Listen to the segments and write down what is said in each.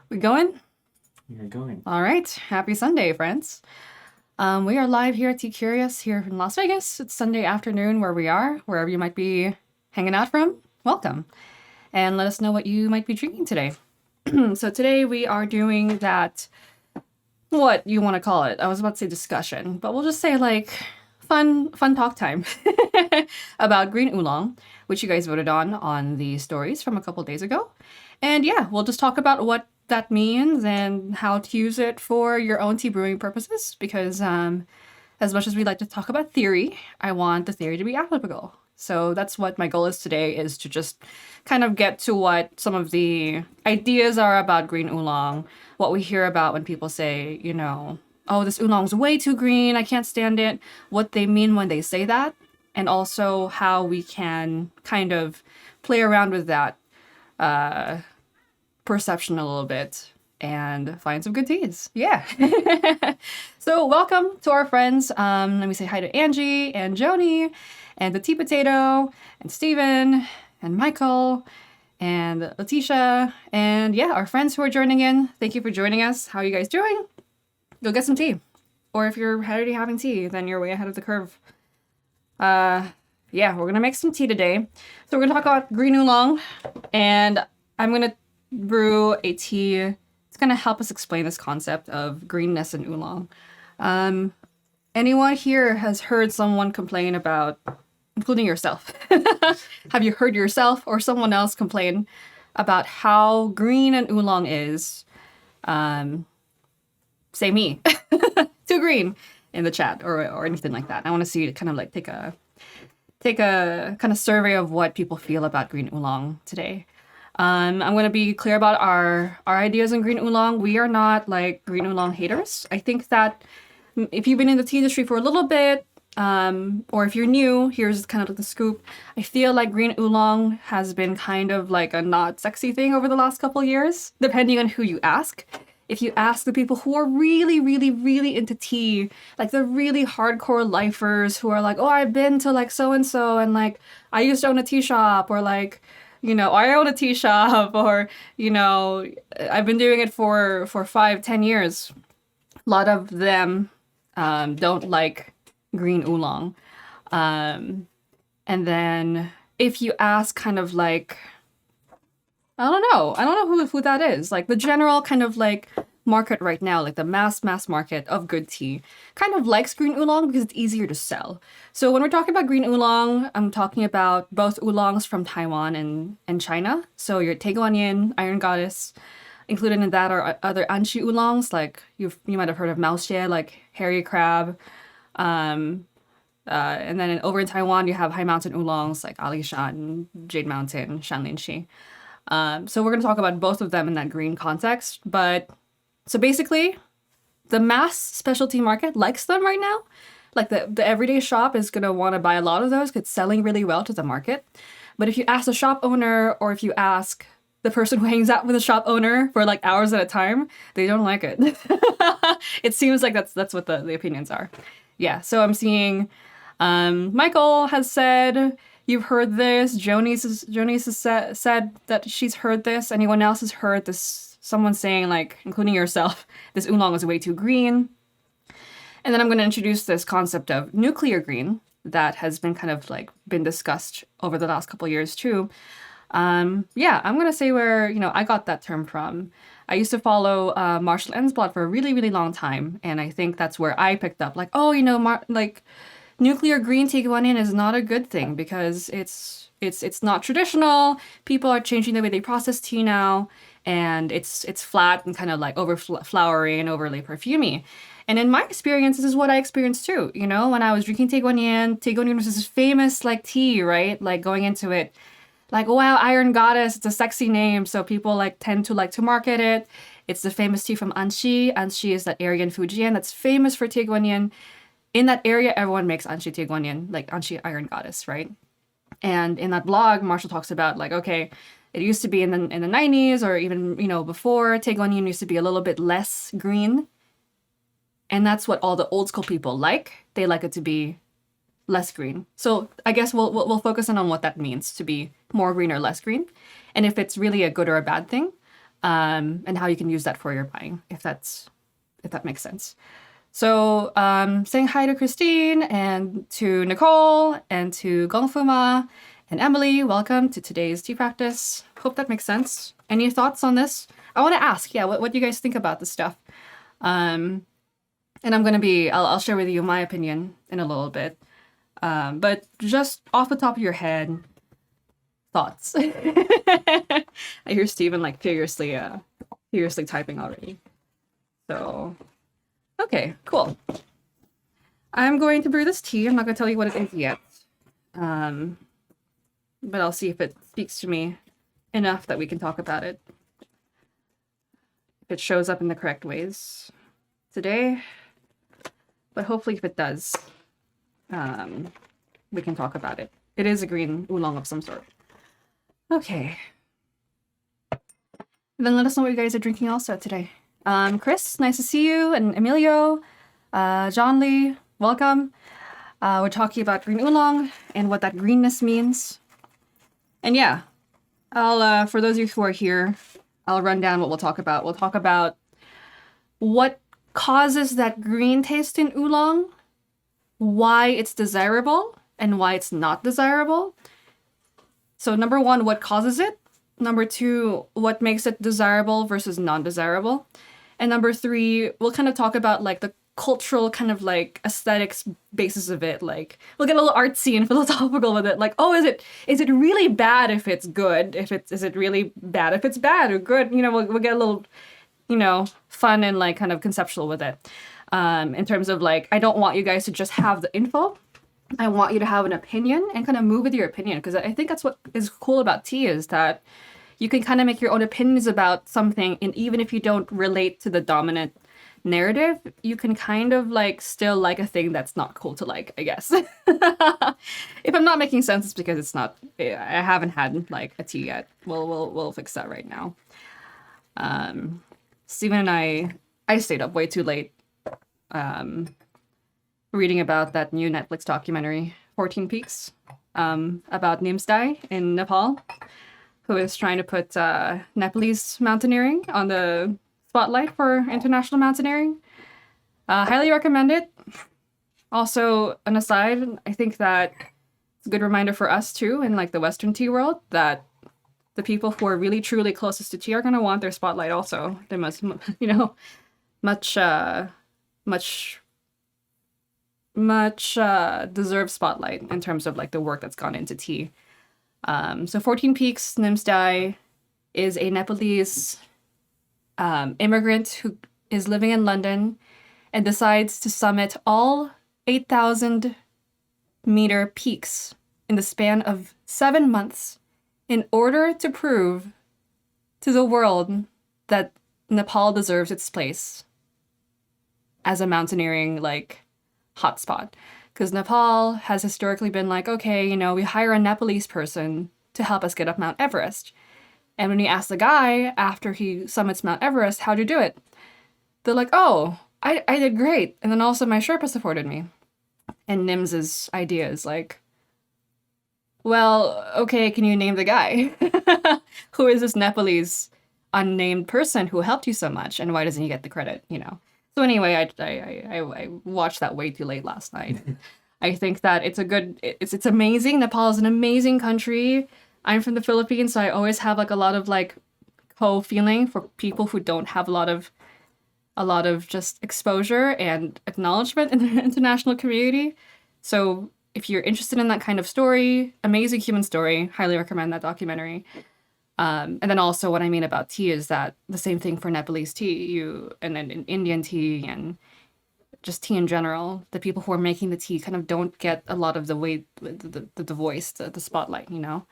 We going? You're going. All right. Happy Sunday, friends. We are live here at Tea Curious here in Las Vegas. It's Sunday afternoon where we are, wherever you might be hanging out from. Welcome. And let us know what you might be drinking today. So today we are doing that, what you want to call it. I was about to say discussion, but we'll just say like fun talk time about green oolong, which you guys voted on the stories from a couple days ago. And yeah, we'll just talk about what that means and how to use it for your own tea brewing purposes. Because as much as we like to talk about theory, I want the theory to be applicable. So that's what my goal is today, is to just kind of get to what some of the ideas are about green oolong, what we hear about when people say, oh, this oolong's way too green, I can't stand it, what they mean when they say that, and also how we can kind of play around with that perception a little bit and find some good teas. Yeah. So welcome to our friends. Let me say hi to Angie and Joni and the Tea Potato and Steven and Michael and Letitia and yeah, our friends who are joining in. Thank you for joining us. How are you guys doing? Go get some tea. Or if you're already having tea, then you're way ahead of the curve. Yeah, we're gonna make some tea today. So we're gonna talk about green oolong, and I'm gonna brew a tea. It's gonna help us explain this concept of greenness and oolong. Anyone here has heard someone complain about, including yourself, have you heard yourself or someone else complain about how green an oolong is? Say me. Too green in the chat or anything like that. I want to see kind of like take a kind of survey of what people feel about green oolong today. I'm going to be clear about our ideas on green oolong. We are not like green oolong haters. I think that if you've been in the tea industry for a little bit, or if you're new, here's kind of like the scoop. I feel like green oolong has been kind of like a not sexy thing over the last couple years, depending on who you ask. If you ask the people who are really, really, really into tea, like the really hardcore lifers who are like, oh, I've been to like so-and-so and like I used to own a tea shop, or like, I own a tea shop, or, I've been doing it for 5-10 years. A lot of them don't like green oolong. And then if you ask kind of like, I don't know who that is. Like the general kind of like market right now, like the mass market of good tea, kind of likes green oolong because it's easier to sell. So when we're talking about green oolong, I'm talking about both oolongs from Taiwan and China. So your Taeguanyin, Iron Goddess. Included in that are other anshi oolongs, like you might have heard of Maoxie, like hairy crab. And then over in Taiwan, you have high mountain oolongs like Alishan, Jade Mountain, Shanlinshi. So we're going to talk about both of them in that green context. But so basically, the mass specialty market likes them right now. Like the everyday shop is going to want to buy a lot of those because it's selling really well to the market. But if you ask the shop owner, or if you ask the person who hangs out with the shop owner for like hours at a time, they don't like it. It seems like that's what the opinions are. Yeah, so I'm seeing Michael has said, you've heard this. Jonice has said that she's heard this. Anyone else has heard this? Someone saying, like, including yourself, this oolong is way too green. And then I'm going to introduce this concept of nuclear green that has been kind of like been discussed over the last couple years too. Yeah, I'm going to say where, I got that term from. I used to follow Marshall Ensblad for a really, really long time. And I think that's where I picked up, like, oh, like, nuclear green tea guanyin is not a good thing because it's not traditional. People are changing the way they process tea now, and it's flat and kind of like over flowery and overly perfumey. And in my experience, this is what I experienced too. When I was drinking tea guanyin was this famous like tea, right? Like going into it, like, wow, Iron Goddess, it's a sexy name, so people like tend to like to market it. It's the famous tea from Anshi. Anshi is that area in Fujian that's famous for tea guanyin. In that area, everyone makes Anshi Taeguanyin, like Anshi Iron Goddess, right? And in that blog, Marshall talks about like, okay, it used to be in the 90s, or even, before, Taeguanyin used to be a little bit less green. And that's what all the old school people like. They like it to be less green. So I guess we'll focus in on what that means to be more green or less green, and if it's really a good or a bad thing. and how you can use that for your buying, if that makes sense. So saying hi to Christine and to Nicole and to Gongfuma and Emily. Welcome to today's tea practice. Hope that makes sense. Any thoughts on this? I want to ask, what do you guys think about this stuff? And I'll share with you my opinion in a little bit. But just off the top of your head, thoughts. I hear Steven like furiously typing already. So, okay, cool. I'm going to brew this tea. I'm not going to tell you what it is yet. But I'll see if it speaks to me enough that we can talk about it. If it shows up in the correct ways today. But hopefully if it does, we can talk about it. It is a green oolong of some sort. Okay. And then let us know what you guys are drinking also today. Chris, nice to see you. And Emilio, John Lee, welcome. We're talking about green oolong and what that greenness means. And yeah, I'll for those of you who are here, I'll run down what we'll talk about. We'll talk about what causes that green taste in oolong, why it's desirable, and why it's not desirable. So number one, what causes it? Number two, what makes it desirable versus non-desirable? And number three, we'll kind of talk about like the cultural kind of like aesthetics basis of it. Like we'll get a little artsy and philosophical with it. Like, oh, is it really bad if it's good? Is it really bad if it's bad or good? You know, we'll get a little, fun and like kind of conceptual with it. In terms of like, I don't want you guys to just have the info. I want you to have an opinion and kind of move with your opinion, because I think that's what is cool about tea, is that you can kind of make your own opinions about something, and even if you don't relate to the dominant narrative, you can kind of like still like a thing that's not cool to like, I guess. If I'm not making sense, it's because it's not. I haven't had like a tea yet. We'll fix that right now. Steven and I stayed up way too late. Reading about that new Netflix documentary, 14 Peaks, about Nimsdai in Nepal, who is trying to put Nepalese mountaineering on the spotlight for international mountaineering. Highly recommend it. Also, an aside, I think that it's a good reminder for us too, in like the Western tea world, that the people who are really truly closest to tea are going to want their spotlight also. They must, much deserved spotlight in terms of like the work that's gone into tea. So 14 Peaks, Nimsdai is a Nepalese immigrant who is living in London and decides to summit all 8,000 meter peaks in the span of 7 months in order to prove to the world that Nepal deserves its place as a mountaineering like hotspot. Because Nepal has historically been like, okay, we hire a Nepalese person to help us get up Mount Everest. And when you ask the guy after he summits Mount Everest, how'd you do it? They're like, oh, I did great. And then also my Sherpa supported me. And Nims's idea is like, well, okay, can you name the guy? Who is this Nepalese unnamed person who helped you so much? And why doesn't he get the credit, So anyway, I watched that way too late last night. I think that it's amazing. Nepal is an amazing country. I'm from the Philippines, so I always have like a lot of like co-feeling for people who don't have a lot of just exposure and acknowledgement in the international community. So if you're interested in that kind of story, amazing human story, highly recommend that documentary. And then also what I mean about tea is that the same thing for Nepalese tea, and then in Indian tea and just tea in general, the people who are making the tea kind of don't get a lot of the weight, the voice, the spotlight, And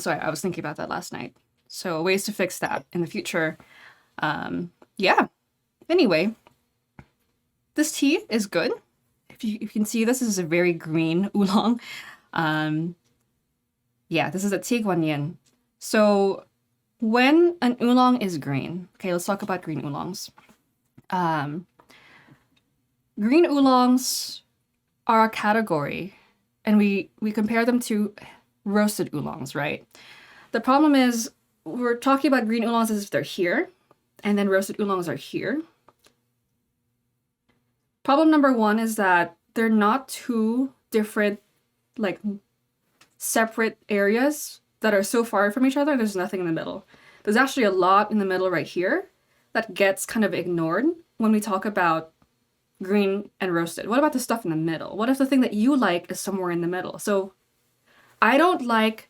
so I was thinking about that last night. So ways to fix that in the future. Yeah. Anyway, this tea is good. If you can see, this is a very green oolong. Yeah, this is a Tiguanyin. So when an oolong is green, okay, let's talk about green oolongs. Green oolongs are a category, and we compare them to roasted oolongs, right? The problem is we're talking about green oolongs as if they're here, and then roasted oolongs are here. Problem number one is that they're not two different, like, separate areas that are so far from each other. There's nothing in the middle. There's actually a lot in the middle right here that gets kind of ignored when we talk about green and roasted. What about the stuff in the middle? What if the thing that you like is somewhere in the middle? So I don't like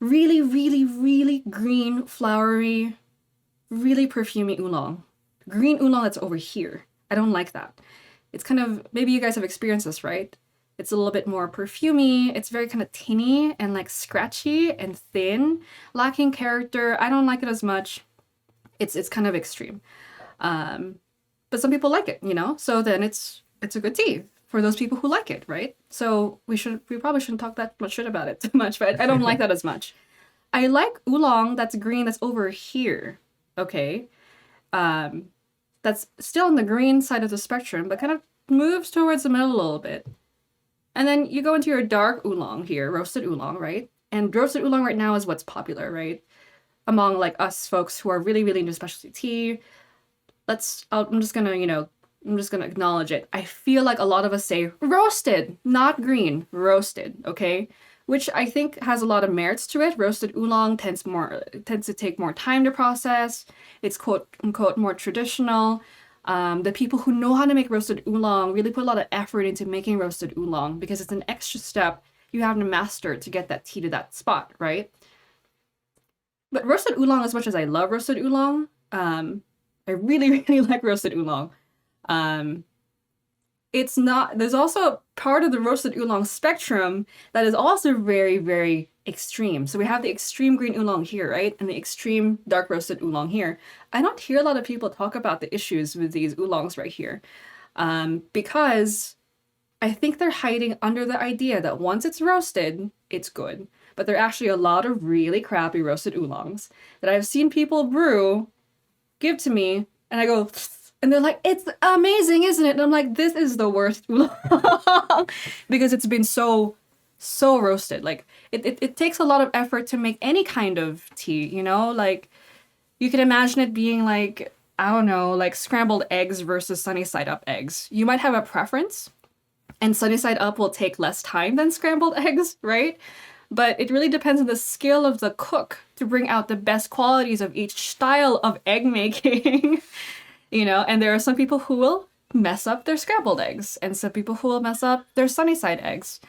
really, really, really green, flowery, really perfumey oolong. Green oolong that's over here. I don't like that. It's kind of, maybe you guys have experienced this, right? It's a little bit more perfumey. It's very kind of tinny and like scratchy and thin, lacking character. I don't like it as much. It's kind of extreme. But some people like it, you know? So then it's a good tea for those people who like it, right? So we probably shouldn't talk that much shit about it too much, but I don't like that as much. I like oolong that's green that's over here, okay? That's still on the green side of the spectrum, but kind of moves towards the middle a little bit. And then you go into your dark oolong here, roasted oolong, right? And roasted oolong right now is what's popular, right? Among like us folks who are really, really into specialty tea. I'm just gonna acknowledge it. I feel like a lot of us say roasted, not green, roasted, okay? Which I think has a lot of merits to it. Roasted oolong tends to take more time to process. It's quote unquote more traditional. The people who know how to make roasted oolong really put a lot of effort into making roasted oolong because it's an extra step you have to master to get that tea to that spot, right? But roasted oolong, as much as I love roasted oolong, I really, really like roasted oolong. There's also a part of the roasted oolong spectrum that is also very, very extreme. So we have the extreme green oolong here, right? And the extreme dark roasted oolong here. I don't hear a lot of people talk about the issues with these oolongs right here. Because I think they're hiding under the idea that once it's roasted, it's good. But there are actually a lot of really crappy roasted oolongs that I've seen people brew, give to me, and I go, and they're like, it's amazing, isn't it? And I'm like, this is the worst oolong because it's been so roasted. Like it takes a lot of effort to make any kind of tea, you know? Like you can imagine it being like, I don't know, like scrambled eggs versus sunny side up eggs. You might have a preference, and sunny side up will take less time than scrambled eggs, right? But it really depends on the skill of the cook to bring out the best qualities of each style of egg making. You know, and there are some people who will mess up their scrambled eggs, and some people who will mess up their sunny side eggs,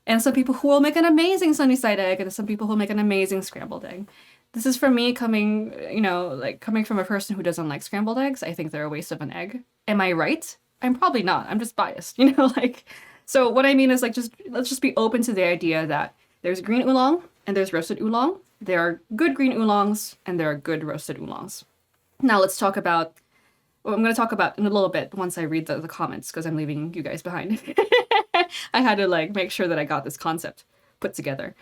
and some people who will make an amazing sunny side egg, and some people who will make an amazing scrambled egg. This is for me coming from a person who doesn't like scrambled eggs. I think they're a waste of an egg. Am I right? I'm probably not. I'm just biased, you know, like. So what I mean is like, let's just be open to the idea that there's green oolong and there's roasted oolong. There are good green oolongs and there are good roasted oolongs. Now let's talk about. Well, I'm going to talk about in a little bit once I read the comments because I'm leaving you guys behind. I had to like make sure that I got this concept put together.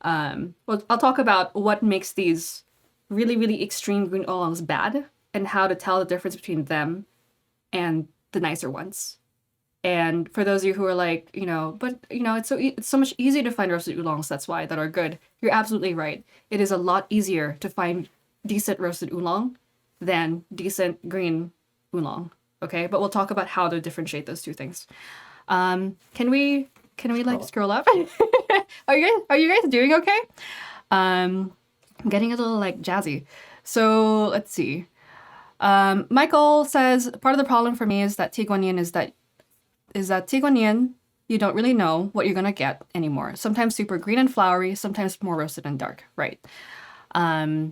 Well, I'll talk about what makes these really, really extreme green oolongs bad and how to tell the difference between them and the nicer ones. And for those of you who are like, it's so much easier to find roasted oolongs, that's why, that are good. You're absolutely right. It is a lot easier to find decent roasted oolong than decent green oolong. Okay, but we'll talk about how to differentiate those two things. Can we like scroll up? Are you guys doing okay? I'm getting a little like jazzy. So let's see. Michael says part of the problem for me is that Tiguanyin is that Tiguanyin, you don't really know what you're gonna get anymore. Sometimes super green and flowery, sometimes more roasted and dark, right? So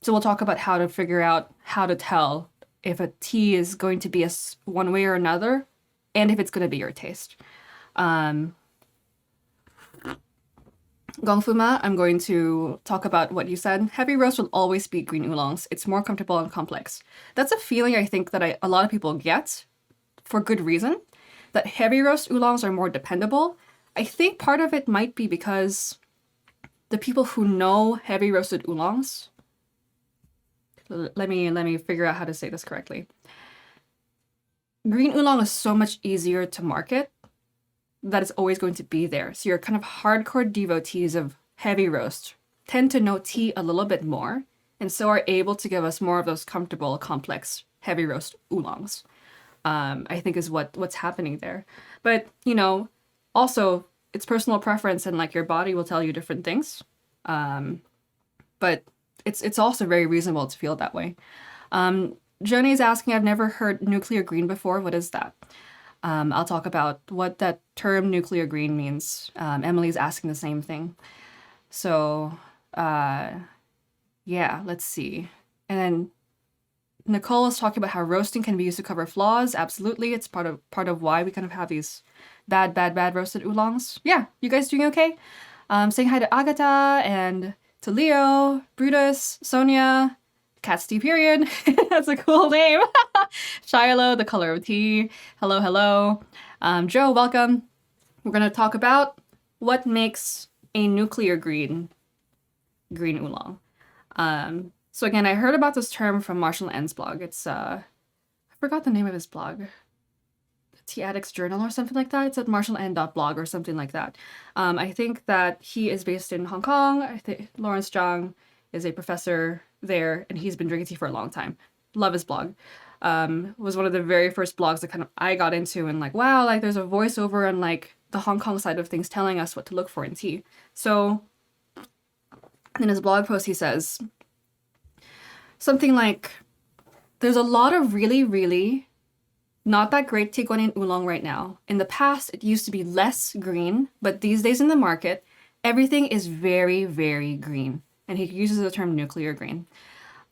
we'll talk about how to figure out how to tell if a tea is going to be one way or another, and if it's going to be your taste. Gongfuma, I'm going to talk about what you said. Heavy roast will always beat green oolongs. It's more comfortable and complex. That's a feeling I think that a lot of people get, for good reason, that heavy roast oolongs are more dependable. I think part of it might be because the people who know heavy roasted oolongs, let me figure out how to say this correctly. Green oolong is so much easier to market that it's always going to be there. So you're kind of hardcore devotees of heavy roast tend to know tea a little bit more, and so are able to give us more of those comfortable, complex, heavy roast oolongs. I think is what's happening there. But also it's personal preference, and like your body will tell you different things. But it's also very reasonable to feel that way. Joni's asking, I've never heard nuclear green before. What is that? I'll talk about what that term nuclear green means. Emily's asking the same thing. So, yeah, let's see. And then Nicole is talking about how roasting can be used to cover flaws. Absolutely. It's part of why we kind of have these bad roasted oolongs. Yeah, you guys doing okay? Saying hi to Agatha and to Leo, Brutus, Sonia, Cat's Tea period. That's a cool name. Shiloh, the color of tea. Hello, hello. Joe, welcome. We're going to talk about what makes a nuclear green oolong. So again, I heard about this term from Marshall N's blog. It's, I forgot the name of his blog. Tea Addicts Journal or something like that. It's at marshalln.blog or something like that. I think that he is based in Hong Kong. I think Lawrence Zhang is a professor there, and he's been drinking tea for a long time. Love his blog. Was one of the very first blogs that kind of I got into, and like, wow, like there's a voiceover on like the Hong Kong side of things telling us what to look for in tea. So in his blog post, he says something like, there's a lot of really, really not that great tea going in oolong right now. In the past, it used to be less green, but these days in the market, everything is very, very green. And he uses the term nuclear green.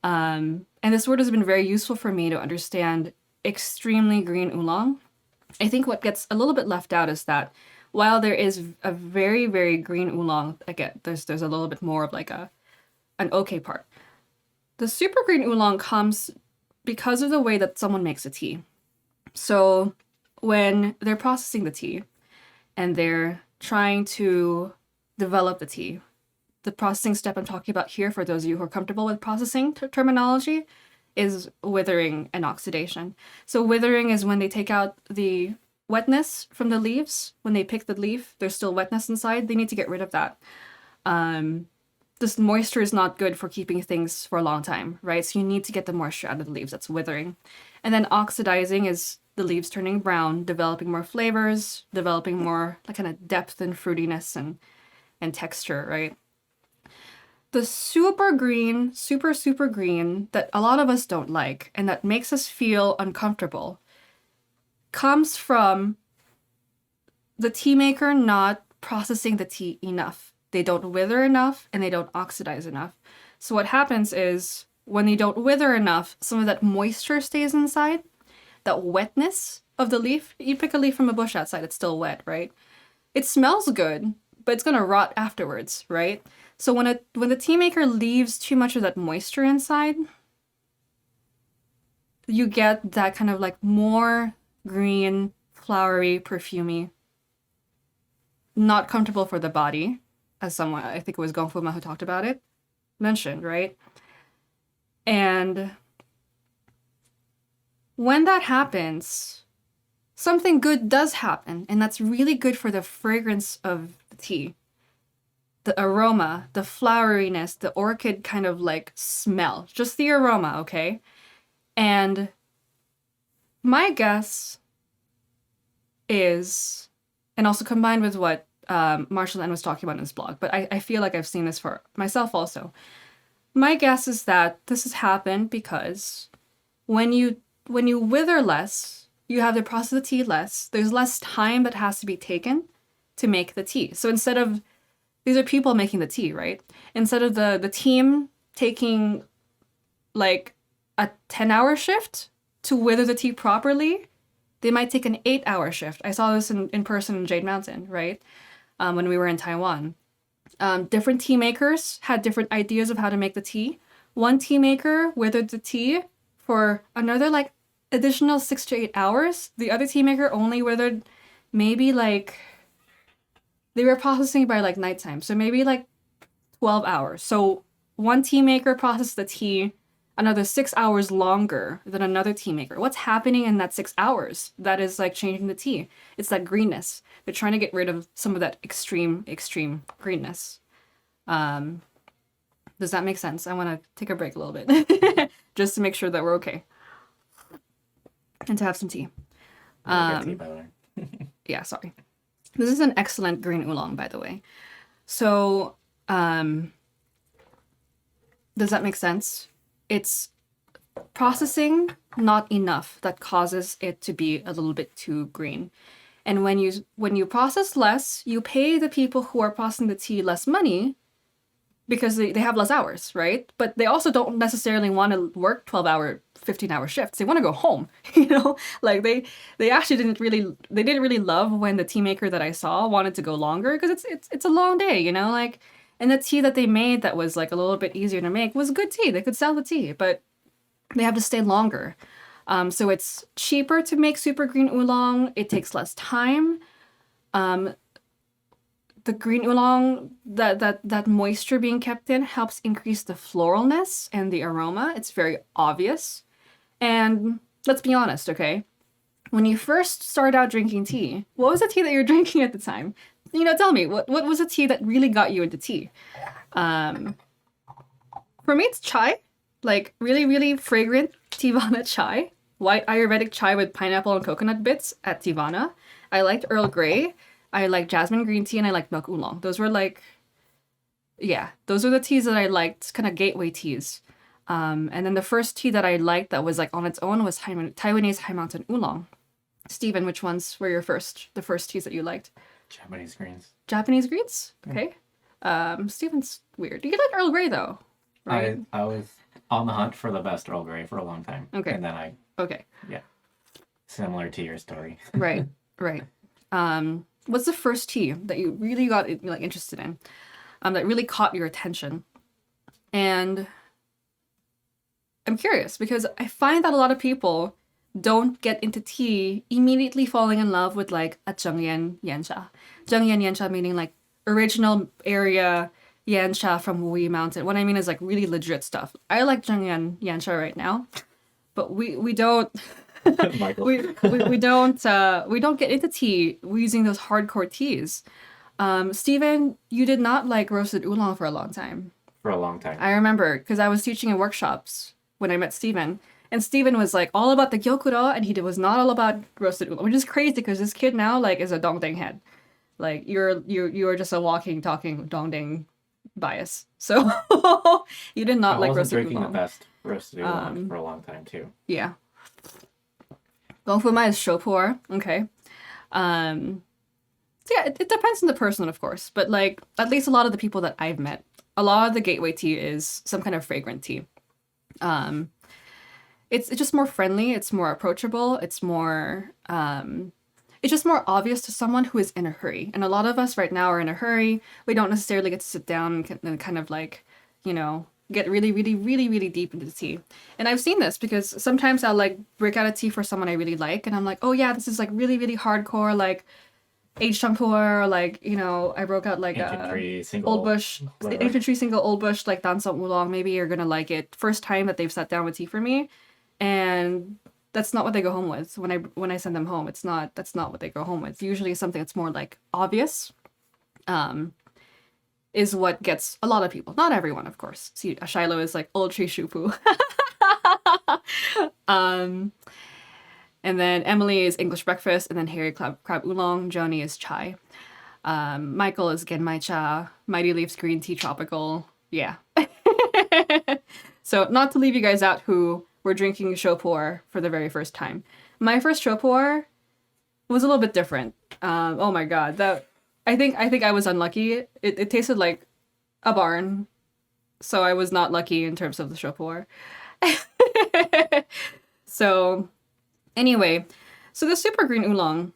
And this word has been very useful for me to understand extremely green oolong. I think what gets a little bit left out is that while there is a very, very green oolong, again, there's a little bit more of like an okay part. The super green oolong comes because of the way that someone makes a tea. So when they're processing the tea and they're trying to develop the tea, the processing step I'm talking about here, for those of you who are comfortable with processing terminology, is withering and oxidation. So withering is when they take out the wetness from the leaves. When they pick the leaf, there's still wetness inside. They need to get rid of that. This moisture is not good for keeping things for a long time, right? So you need to get the moisture out of the leaves. That's withering. And then oxidizing is the leaves turning brown, developing more flavors, developing more like kind of depth and fruitiness and texture, right? The super green, super green that a lot of us don't like and that makes us feel uncomfortable comes from the tea maker not processing the tea enough. They don't wither enough and they don't oxidize enough. So what happens is when they don't wither enough, some of that moisture stays inside, that wetness of the leaf. You pick a leaf from a bush outside, it's still wet, right? It smells good, but it's gonna rot afterwards, right? So when the tea maker leaves too much of that moisture inside, you get that kind of like more green, flowery, perfumey, not comfortable for the body, as someone, I think it was Gongfu who talked about it, mentioned, right? And when that happens, something good does happen, and that's really good for the fragrance of the tea. The aroma, the floweriness, the orchid kind of like smell, just the aroma, okay? And my guess is, and also combined with what Marshall N was talking about in his blog, but I feel like I've seen this for myself also. My guess is that this has happened because when you wither less, you have to process the tea less. There's less time that has to be taken to make the tea. So instead of, these are people making the tea, right? Instead of the team taking like a 10-hour shift to wither the tea properly, they might take an 8-hour shift. I saw this in person in Jade Mountain, right? When we were in Taiwan. Different tea makers had different ideas of how to make the tea. One tea maker withered the tea for another like additional 6 to 8 hours. The other tea maker only withered maybe like, they were processing by like nighttime, so maybe like 12 hours. So one tea maker processed the tea another 6 hours longer than another tea maker. What's happening in that 6 hours that is like changing the tea? It's that greenness. They're trying to get rid of some of that extreme greenness. Does that make sense? I want to take a break a little bit just to make sure that we're okay and to have some tea. Good tea, by the way. Yeah, sorry. This is an excellent green oolong, by the way. So, does that make sense? It's processing not enough that causes it to be a little bit too green. And when you process less, you pay the people who are processing the tea less money because they have less hours, right? But they also don't necessarily want to work 12-hour, 15-hour shifts. They want to go home, you know? Like they actually didn't really love when the tea maker that I saw wanted to go longer because it's a long day, you know? Like, and the tea that they made that was like a little bit easier to make was good tea. They could sell the tea, but they have to stay longer. So it's cheaper to make super green oolong. It takes less time. The green oolong, that moisture being kept in helps increase the floralness and the aroma. It's very obvious. And let's be honest, okay? When you first started out drinking tea, what was the tea that you were drinking at the time? You know, tell me, what was the tea that really got you into tea? For me, it's chai. Like, really, really fragrant Tivana chai. White Ayurvedic chai with pineapple and coconut bits at Tivana. I liked Earl Grey. I like jasmine green tea, and I like milk oolong. Those were like, yeah, those are the teas that I liked, kind of gateway teas. And then the first tea that I liked that was like on its own was Taiwanese High Mountain Oolong. Steven, which ones were the first teas that you liked? Japanese greens. Japanese greens? Okay. Steven's weird. You like Earl Grey though, right? I was on the hunt for the best Earl Grey for a long time. Okay. And then Okay. Yeah. Similar to your story. Right. What's the first tea that you really got like interested in, that really caught your attention? And I'm curious because I find that a lot of people don't get into tea immediately falling in love with like a Zhengyan Yancha. Zhengyan Yancha meaning like original area Yancha from Wuyi Mountain. What I mean is like really legit stuff. I like Zhengyan Yancha right now, but we don't. Michael. we don't get into tea using those hardcore teas. Steven, you did not like roasted oolong for a long time. For a long time. I remember because I was teaching in workshops when I met Steven. And Steven was like all about the gyokuro and he was not all about roasted oolong, which is crazy because this kid now like is a dongdang head. Like you're just a walking, talking dongdang bias. So you did not like roasted oolong. I wasn't drinking the best roasted oolong for a long time too. Yeah. Gongfu is shopur, okay. So yeah, it depends on the person, of course. But like, at least a lot of the people that I've met, a lot of the gateway tea is some kind of fragrant tea. It's just more friendly. It's more approachable. It's more, it's just more obvious to someone who is in a hurry. And a lot of us right now are in a hurry. We don't necessarily get to sit down and kind of like, you know, get really, really, really, really deep into the tea. And I've seen this because sometimes I'll like break out a tea for someone I really like. And I'm like, oh yeah, this is like really, really hardcore, like aged champur, or like, you know, I broke out like Old Bush, Ancient Tree Single Old Bush, like Dansam Oolong. Maybe you're gonna like it. First time that they've sat down with tea for me. And that's not what they go home with. When I send them home, that's not what they go home with. Usually something that's more like obvious. Is what gets a lot of people. Not everyone, of course. See, Shiloh is like Old Tree Shupu. And then Emily is English Breakfast, and then Harry Crab Oolong. Joni is Chai. Michael is Genmai Cha. Mighty Leaves Green Tea Tropical. Yeah. So not to leave you guys out who were drinking shopur for the very first time. My first shopur was a little bit different. Oh my god, that I think I was unlucky. It tasted like a barn, so I was not lucky in terms of the shopur. So anyway, so the super green oolong,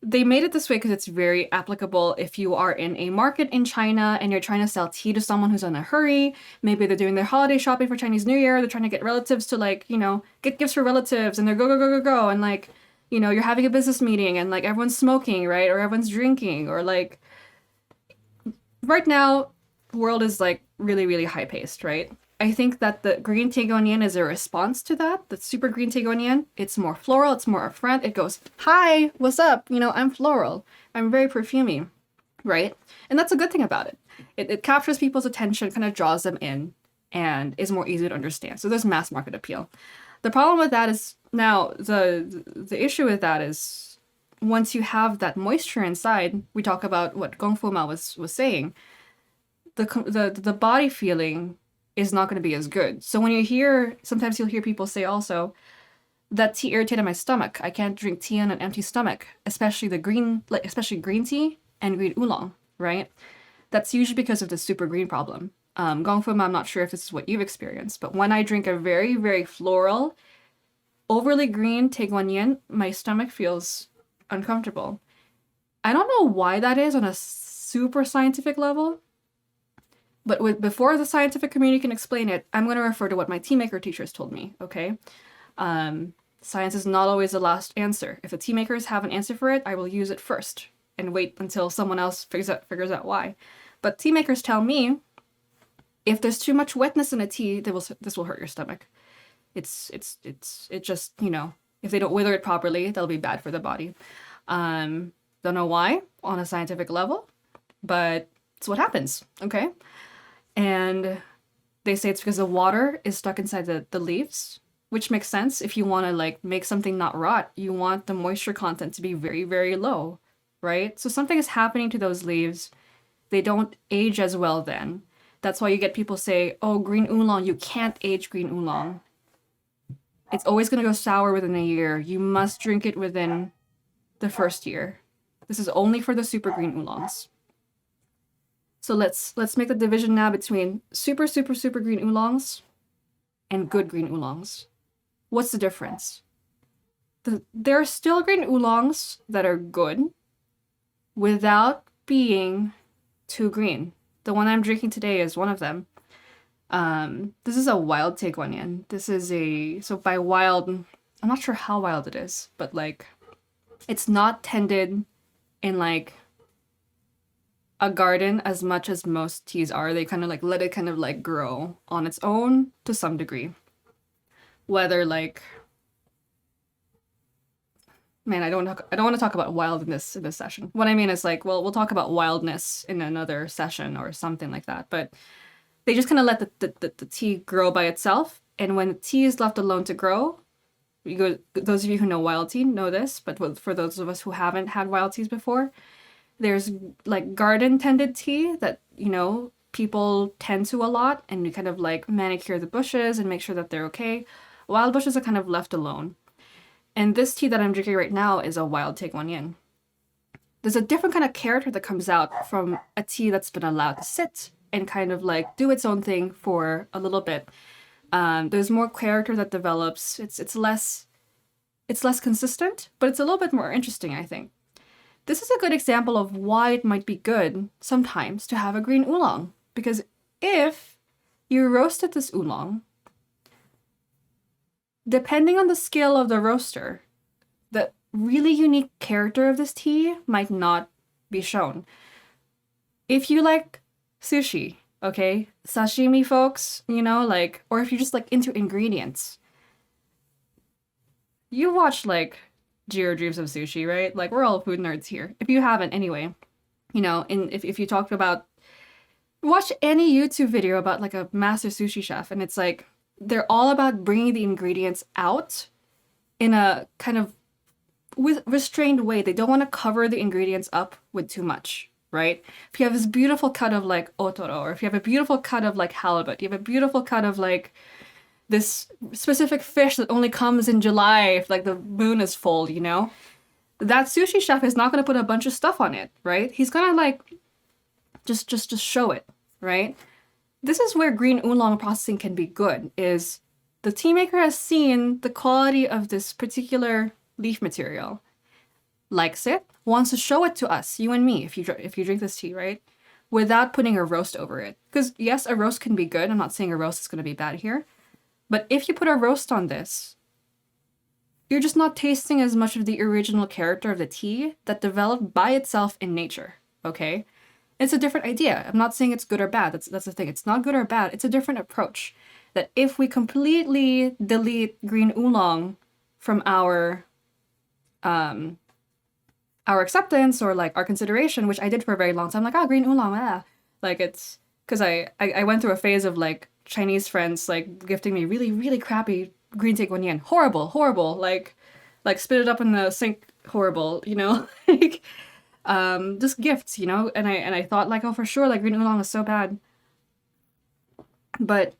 they made it this way because it's very applicable if you are in a market in China and you're trying to sell tea to someone who's in a hurry. Maybe they're doing their holiday shopping for Chinese New Year. They're trying to get relatives to like, you know, get gifts for relatives, and they're go. And like, you know, you're having a business meeting and like everyone's smoking, right? Or everyone's drinking, or like right now, the world is like really, really high paced, right? I think that the green Taegonian is a response to that. The super green Taegonian, it's more floral, it's more upfront. It goes, hi, what's up? You know, I'm floral. I'm very perfumey, right? And that's a good thing about it. It captures people's attention, kind of draws them in, and is more easy to understand. So there's mass market appeal. The problem with that is now the issue with that is once you have that moisture inside, we talk about what Gong Fu Ma was saying. The body feeling is not going to be as good. So when you hear, sometimes you'll hear people say also that tea irritated my stomach. I can't drink tea on an empty stomach, especially especially green tea and green oolong, right? That's usually because of the super green problem. Gong Fu Ma, I'm not sure if this is what you've experienced, but when I drink a very, very floral, overly green Tae Guan Yin, my stomach feels uncomfortable. I don't know why that is on a super scientific level, but before the scientific community can explain it, I'm going to refer to what my tea maker teachers told me, okay? Science is not always the last answer. If the tea makers have an answer for it, I will use it first and wait until someone else figures out why. But tea makers tell me if there's too much wetness in a tea, this will hurt your stomach. It just, if they don't wither it properly, that'll be bad for the body. Don't know why on a scientific level, but it's what happens, okay? And they say it's because the water is stuck inside the leaves, which makes sense. If you want to make something not rot, you want the moisture content to be very, very low, right? So something is happening to those leaves. They don't age as well then. That's why you get people say, oh, green oolong, you can't age green oolong. It's always going to go sour within a year. You must drink it within the first year. This is only for the super green oolongs. So let's make the division now between super, super, super green oolongs and good green oolongs. What's the difference? There are still green oolongs that are good without being too green. The one I'm drinking today is one of them. This is a wild Tae Guan Yin. This is so by wild, I'm not sure how wild it is, but it's not tended in a garden as much as most teas are. They kind of let it grow on its own to some degree. Whether man, I don't want to talk about wild in this session. What I mean is we'll talk about wildness in another session or something like that. But they just kind of let the tea grow by itself, and when the tea is left alone to grow, those of you who know wild tea know this, but for those of us who haven't had wild teas before, there's garden tended tea that people tend to a lot, and you kind of manicure the bushes and make sure that they're okay. Wild bushes are kind of left alone. And this tea that I'm drinking right now is a wild Tae Guan Yin. There's a different kind of character that comes out from a tea that's been allowed to sit and kind of do its own thing for a little bit. There's more character that develops. It's less consistent, but it's a little bit more interesting, I think. This is a good example of why it might be good sometimes to have a green oolong. Because if you roasted this oolong, depending on the skill of the roaster, the really unique character of this tea might not be shown. If you like sushi, okay, sashimi folks, or if you're just into ingredients, you watch Jiro Dreams of Sushi, right? We're all food nerds here. If you haven't, anyway, if you talk about, watch any YouTube video about a master sushi chef, and it's they're all about bringing the ingredients out in a kind of restrained way. They don't want to cover the ingredients up with too much, right? If you have this beautiful cut of otoro, or if you have a beautiful cut of halibut, you have a beautiful cut of this specific fish that only comes in July if the moon is full, that sushi chef is not going to put a bunch of stuff on it, right? He's gonna just show it, right? This is where green oolong processing can be good, is the tea maker has seen the quality of this particular leaf material, likes it, wants to show it to us, you and me, if you drink this tea, right? Without putting a roast over it. Because yes, a roast can be good. I'm not saying a roast is going to be bad here. But if you put a roast on this, you're just not tasting as much of the original character of the tea that developed by itself in nature, okay? It's a different idea. I'm not saying it's good or bad. That's the thing. It's not good or bad. It's a different approach. That if we completely delete green oolong from our acceptance or our consideration, which I did for a very long time, green oolong, Like it's because I went through a phase of like Chinese friends like gifting me really, really crappy green tea guanyin. Horrible, horrible. Like spit it up in the sink, horrible, you know? Like just gifts, you know? And I thought like, oh for sure, like green oolong is so bad. But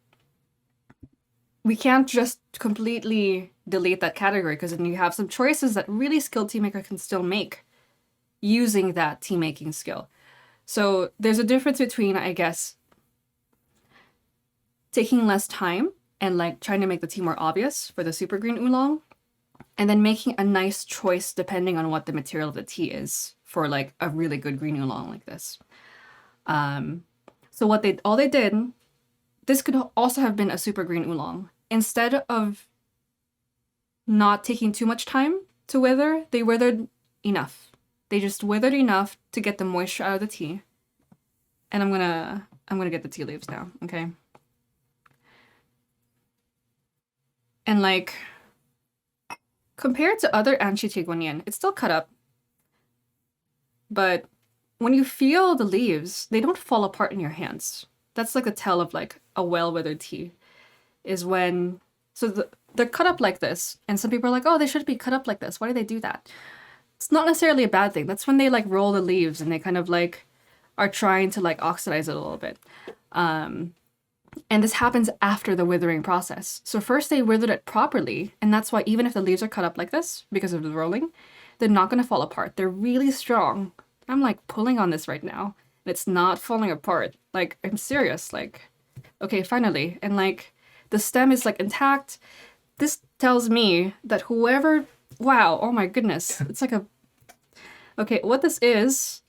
we can't just completely delete that category because then you have some choices that really skilled tea maker can still make using that tea making skill. So there's a difference between, I guess, taking less time and like trying to make the tea more obvious for the super green oolong, and then making a nice choice depending on what the material of the tea is for like a really good green oolong like this. So what they did, this could also have been a super green oolong. Instead of not taking too much time to wither, they withered enough. They just withered enough to get the moisture out of the tea. And I'm gonna get the tea leaves now, okay? And like, compared to other Anshi tea guanyin, it's still cut up. But when you feel the leaves, they don't fall apart in your hands. That's like a tell of like a well-withered tea. Is when, they're cut up like this, and some people are like, oh, they should be cut up like this. Why do they do that? It's not necessarily a bad thing. That's when they like roll the leaves and they kind of like are trying to like oxidize it a little bit. And this happens after the withering process. So first they withered it properly, and that's why even if the leaves are cut up like this because of the rolling, they're not going to fall apart. They're really strong. I'm like pulling on this right now, and it's not falling apart. Like, I'm serious. Like, okay, finally. And like, the stem is like intact. This tells me that whoever, wow, oh my goodness, it's like a, okay, what this is,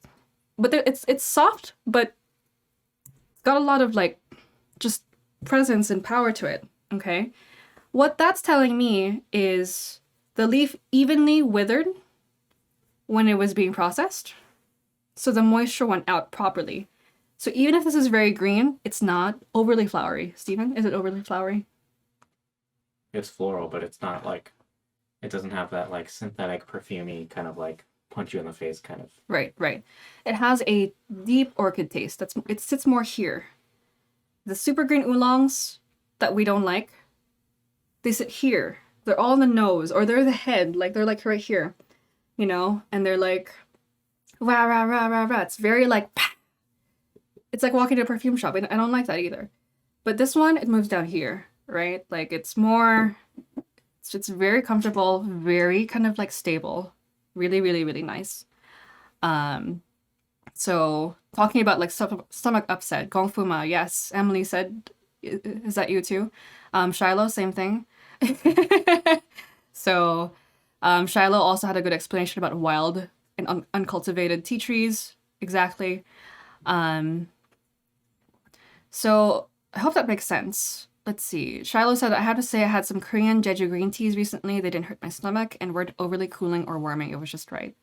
but it's soft, but it's got a lot of like just presence and power to it, okay? What that's telling me is the leaf evenly withered when it was being processed, so the moisture went out properly. So even if this is very green, it's not overly flowery. Steven, is it overly flowery? It's floral, but it's not like, it doesn't have that like synthetic perfumey kind of like punch you in the face kind of. Right, right. It has a deep orchid taste. It sits more here. The super green oolongs that we don't like, they sit here. They're all in the nose, or they're the head, like they're like right here, you know, and they're like rah rah rah rah rah. It's very like it's like walking to a perfume shop. I don't like that either. But this one, it moves down here, right? Like it's more, it's very comfortable, very kind of like stable, really, really, really nice. So talking about like stomach upset, gongfuma, yes. Emily said, is that you too? Shiloh, same thing. So Shiloh also had a good explanation about wild and uncultivated tea trees. Exactly. So I hope that makes sense. Let's see. Shiloh said, I have to say I had some Korean Jeju green teas recently. They didn't hurt my stomach and weren't overly cooling or warming. It was just right.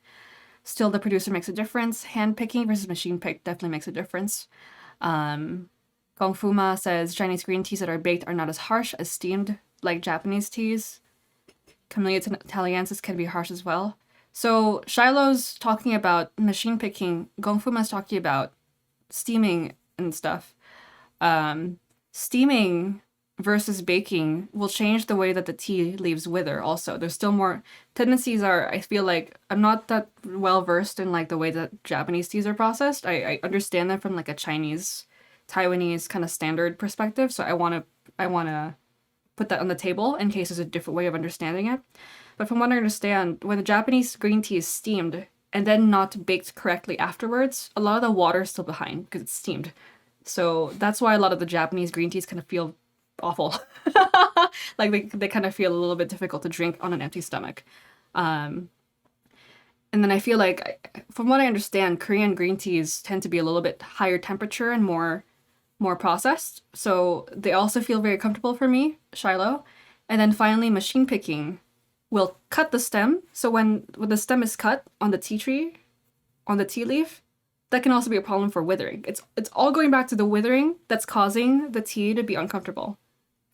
Still, the producer makes a difference. Hand picking versus machine pick definitely makes a difference. Gongfuma says Chinese green teas that are baked are not as harsh as steamed like Japanese teas. Camellia Italiensis can be harsh as well. So Shiloh's talking about machine picking. Gongfuma's talking about steaming and stuff. Steaming versus baking will change the way that the tea leaves wither also. There's still more tendencies are, I feel like, I'm not that well versed in like the way that Japanese teas are processed. I understand them from like a Chinese, Taiwanese kind of standard perspective. So I want to put that on the table in case there's a different way of understanding it. But from what I understand, when the Japanese green tea is steamed and then not baked correctly afterwards, a lot of the water is still behind because it's steamed. So that's why a lot of the Japanese green teas kind of feel awful. Like they kind of feel a little bit difficult to drink on an empty stomach. And then I feel like, from what I understand, Korean green teas tend to be a little bit higher temperature and more processed. So they also feel very comfortable for me, Shiloh. And then finally, machine picking will cut the stem. So when the stem is cut on the tea tree, on the tea leaf, that can also be a problem for withering. It's all going back to the withering that's causing the tea to be uncomfortable,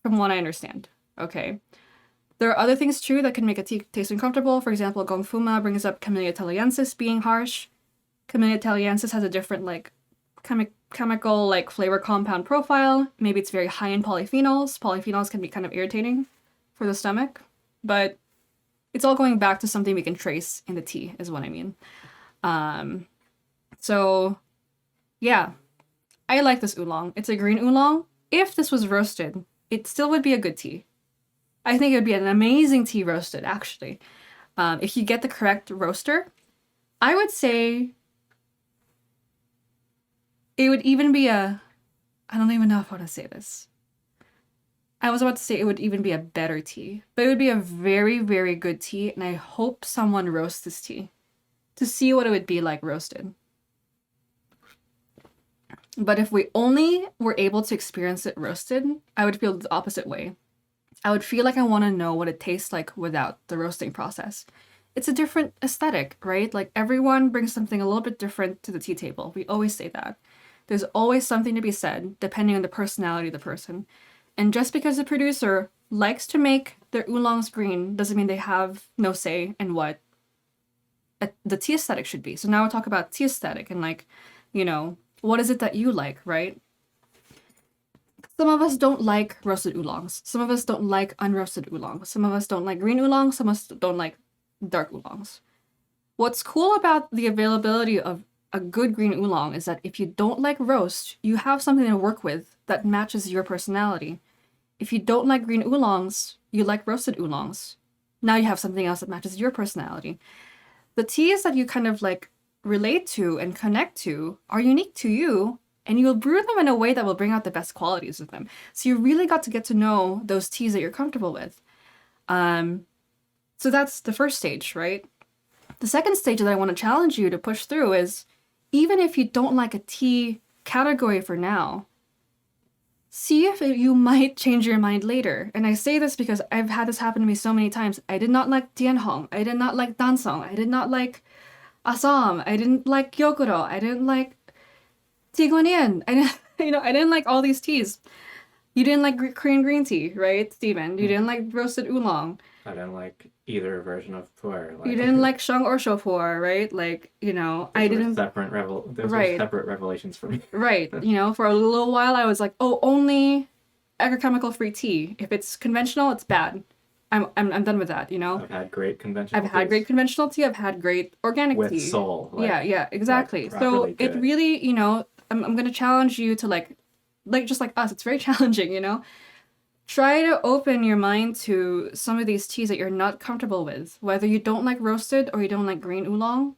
from what I understand. Okay. There are other things too that can make a tea taste uncomfortable. For example, Gongfuma brings up Camellia Italiensis being harsh. Camellia Italiensis has a different like chemical like flavor compound profile. Maybe it's very high in polyphenols. Polyphenols can be kind of irritating for the stomach, but it's all going back to something we can trace in the tea, is what I mean. So yeah, I like this oolong. It's a green oolong. If this was roasted, it still would be a good tea. I think it would be an amazing tea roasted, actually. If you get the correct roaster, I would say it would even be I don't even know how to say this. I was about to say it would even be a better tea, but it would be a very, very good tea, and I hope someone roasts this tea to see what it would be like roasted. But if we only were able to experience it roasted, I would feel the opposite way. I would feel like I want to know what it tastes like without the roasting process. It's a different aesthetic, right? Like everyone brings something a little bit different to the tea table. We always say that. There's always something to be said, depending on the personality of the person. And just because the producer likes to make their oolongs green doesn't mean they have no say in what the tea aesthetic should be. So now we'll talk about tea aesthetic and like, you know, what is it that you like, right? Some of us don't like roasted oolongs. Some of us don't like unroasted oolongs. Some of us don't like green oolongs. Some of us don't like dark oolongs. What's cool about the availability of a good green oolong is that if you don't like roast, you have something to work with that matches your personality. If you don't like green oolongs, you like roasted oolongs. Now you have something else that matches your personality. The teas that you kind of like relate to and connect to are unique to you, and you'll brew them in a way that will bring out the best qualities of them. So you really got to get to know those teas that you're comfortable with. So that's the first stage, right? The second stage that I want to challenge you to push through is, even if you don't like a tea category for now, see if you might change your mind later. And I say this because I've had this happen to me so many times. I did not like Tianhong. I did not like Dansong. I did not like Assam. I didn't like Gyokuro. I didn't like Tigonian. I didn't like all these teas. You didn't like Korean green tea, right, Steven? You didn't like roasted oolong. I didn't like either version of pu'er. You didn't like sheng or shofor, right? Like, I didn't. Those were separate revelations for me. Right. For a little while I was like, oh, only agrochemical free tea. If it's conventional, it's bad. I'm done with that. I've had great conventional. I've had great conventional tea. I've had great organic tea. With soul. Yeah, exactly. So good. It really, I'm gonna challenge you to like just like us. It's very challenging. Try to open your mind to some of these teas that you're not comfortable with, whether you don't like roasted or you don't like green oolong.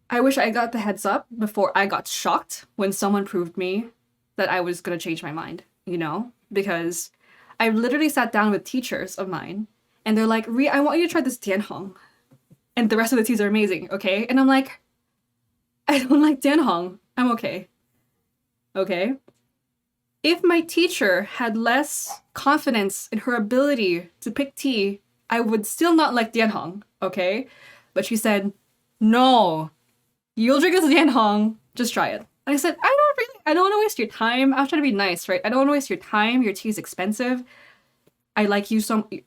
I wish I got the heads up before I got shocked when someone proved me that I was going to change my mind, because I literally sat down with teachers of mine and they're like, I want you to try this Tianhong. And the rest of the teas are amazing, okay? And I'm like, I don't like Tianhong. I'm okay. Okay? If my teacher had less confidence in her ability to pick tea, I would still not like Tianhong, okay? But she said, no, you'll drink this Tianhong, just try it. And I said, I don't want to waste your time. I was trying to be nice, right? I don't want to waste your time. Your tea is expensive. I like you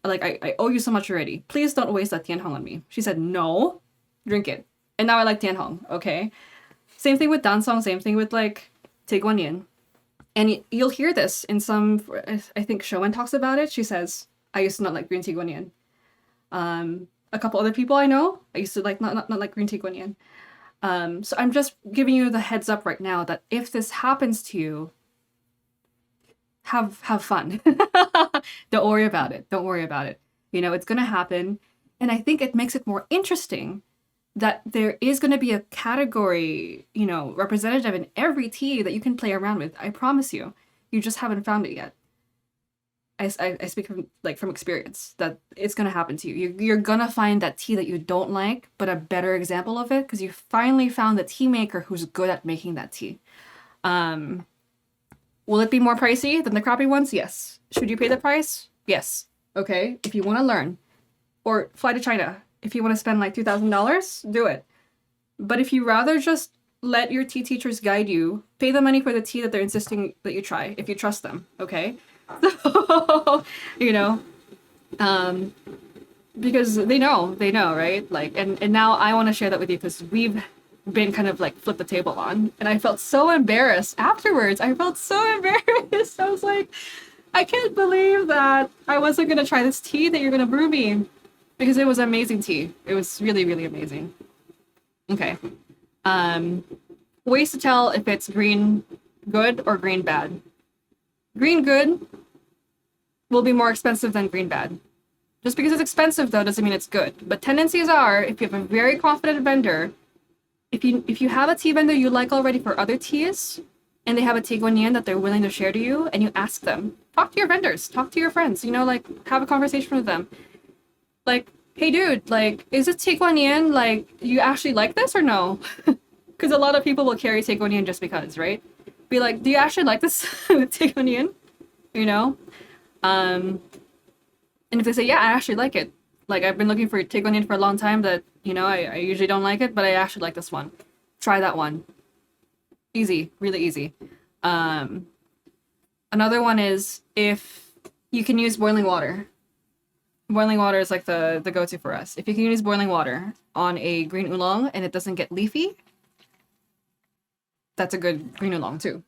I owe you so much already. Please don't waste that Tianhong on me. She said, no, drink it. And now I like Tianhong, okay? Same thing with Dansong, same thing with like Tigonian. And you'll hear this in some, I think Showen talks about it. She says, I used to not like green Tigonian. A couple other people I know, I used to like not like green Tigonian. So I'm just giving you the heads up right now that if this happens to you, have fun. Don't worry about it. Don't worry about it. It's going to happen. And I think it makes it more interesting that there is going to be a category, representative in every tea that you can play around with. I promise you. You just haven't found it yet. I speak from experience that it's going to happen to you. You're going to find that tea that you don't like, but a better example of it because you finally found the tea maker who's good at making that tea. Will it be more pricey than the crappy ones? Yes. Should you pay the price? Yes. Okay. If you want to learn or fly to China, if you want to spend like $2,000, do it. But if you rather just let your tea teachers guide you, pay the money for the tea that they're insisting that you try, if you trust them. Okay. So, because they know, right? Like, and now I want to share that with you because we've been kind of like flipped the table on, and I felt so embarrassed afterwards. I felt so embarrassed. I was like, I can't believe that I wasn't gonna try this tea that you're gonna brew me, because it was amazing tea. It was really, really amazing. Okay. Um, Ways to tell if it's green good or green bad. Green good will be more expensive than green bad. Just because it's expensive though doesn't mean it's good. But tendencies are, if you have a very confident vendor, if you have a tea vendor you like already for other teas, and they have a tea guanyin that they're willing to share to you, and you ask them, talk to your vendors, talk to your friends, like have a conversation with them. Like, hey dude, like, is this tea guanyin, like, you actually like this or no? Because a lot of people will carry tea guanyin just because, right? Be like, do you actually like this tea guanyin? You know? Um, and if they say, yeah, I actually like it. Like, I've been looking for tea guanyin for a long time that, I usually don't like it, but I actually like this one. Try that one. Easy, really easy. Um, Another one is if you can use boiling water. Boiling water is like the go-to for us. If you can use boiling water on a green oolong and it doesn't get leafy, that's a good green oolong too.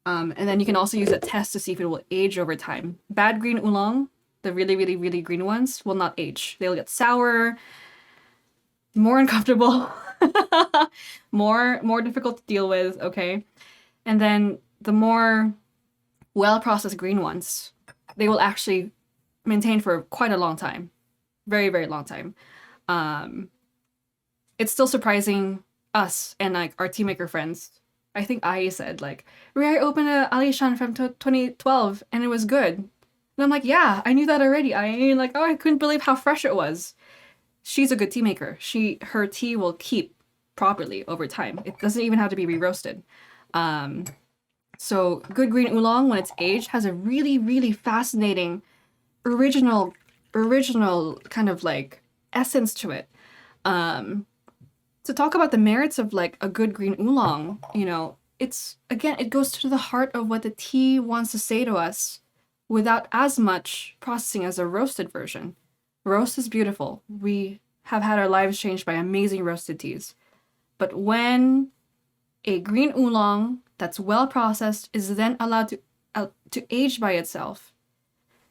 And then you can also use a test to see if it will age over time. Bad green oolong, the really, really, really green ones, will not age. They'll get sour, more uncomfortable, more difficult to deal with, okay? And then the more well-processed green ones, they will actually maintain for quite a long time. Very, very long time. It's still surprising us and like our tea maker friends. I think I said like, I opened a Alishan from 2012 and it was good. And I'm like, yeah, I knew that already. I couldn't believe how fresh it was. She's a good tea maker. Her tea will keep properly over time. It doesn't even have to be re-roasted. So good green oolong, when it's aged, has a really, really fascinating original kind of like essence to it. To talk about the merits of like a good green oolong, it goes to the heart of what the tea wants to say to us without as much processing as a roasted version. Roast is beautiful. We have had our lives changed by amazing roasted teas. But when a green oolong that's well processed is then allowed to age by itself,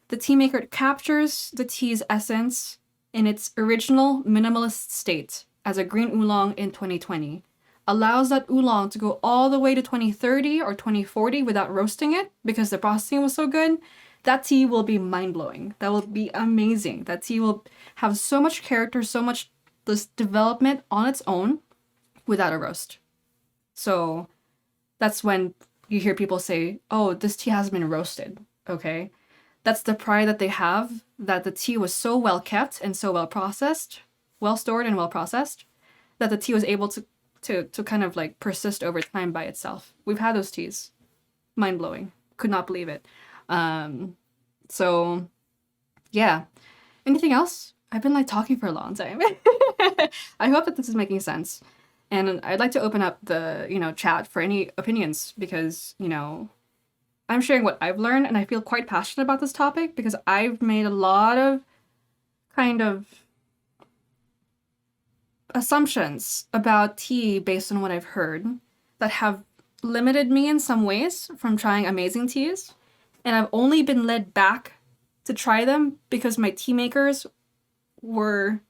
the tea maker captures the tea's essence in its original minimalist state as a green oolong in 2020, allows that oolong to go all the way to 2030 or 2040 without roasting it because the processing was so good. That tea will be mind-blowing. That will be amazing. That tea will have so much character, so much this development on its own without a roast. So that's when you hear people say, oh, this tea hasn't been roasted, okay? That's the pride that they have, that the tea was so well kept and so well processed, well stored and well processed, that the tea was able to kind of like persist over time by itself. We've had those teas. Mind-blowing. Could not believe it. So yeah. Anything else? I've been like talking for a long time. I hope that this is making sense. And I'd like to open up the, chat for any opinions because, I'm sharing what I've learned and I feel quite passionate about this topic because I've made a lot of kind of assumptions about tea based on what I've heard that have limited me in some ways from trying amazing teas. And I've only been led back to try them because my tea makers were